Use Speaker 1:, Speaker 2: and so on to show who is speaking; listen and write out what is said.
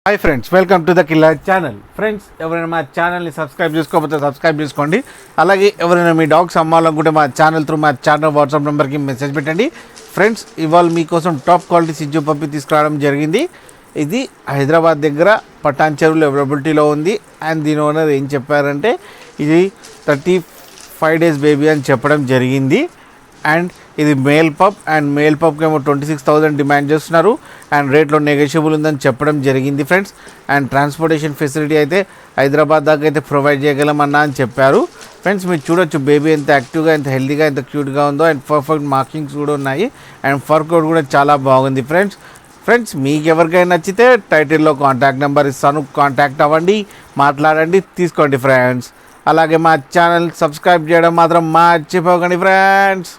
Speaker 1: Hi friends, welcome to the killer channel. Friends, ఎవరైనా మా ఛానల్ని సబ్స్క్రైబ్ చేసుకోకపోతే సబ్స్క్రైబ్ చేసుకోండి. అలాగే ఎవరైనా మీ డాగ్స్ అమ్మాలనుకుంటే మా ఛానల్ వాట్సాప్ నెంబర్కి మెసేజ్ పెట్టండి. ఫ్రెండ్స్, ఇవాళ మీకోసం టాప్ క్వాలిటీ సిజ్జు పప్పి తీసుకురావడం జరిగింది. ఇది హైదరాబాద్ దగ్గర పటాన్ చెరువులో అవైలబిలిటీలో ఉంది. అండ్ దీని ఓనర్ ఏం చెప్పారంటే ఇది 35 days బేబీ అని చెప్పడం జరిగింది. అండ్ ఇది మేల్ పప్, అండ్ మేల్ పప్కి ఏమో 26,000 డిమాండ్ చేస్తున్నారు. అండ్ రేట్లో నెగోషియబుల్ ఉందని చెప్పడం జరిగింది ఫ్రెండ్స్. అండ్ ట్రాన్స్పోర్టేషన్ ఫెసిలిటీ అయితే హైదరాబాద్ దాకా అయితే ప్రొవైడ్ చేయగలమన్నా అని చెప్పారు. ఫ్రెండ్స్, మీరు చూడొచ్చు బేబీ ఎంత యాక్టివ్గా, ఎంత హెల్తీగా, ఎంత క్యూట్గా ఉందో. అండ్ పర్ఫెక్ట్ మార్కింగ్స్ కూడా ఉన్నాయి. అండ్ ఫర్ కోడ్ కూడా చాలా బాగుంది ఫ్రెండ్స్, మీకు ఎవరికైనా నచ్చితే టైటిల్లో కాంటాక్ట్ నెంబర్ ఇస్తాను, కాంటాక్ట్ అవ్వండి, మాట్లాడండి, తీసుకోండి ఫ్రెండ్స్. అలాగే మా ఛానల్ సబ్స్క్రైబ్ చేయడం మాత్రం మర్చిపోకండి ఫ్రెండ్స్.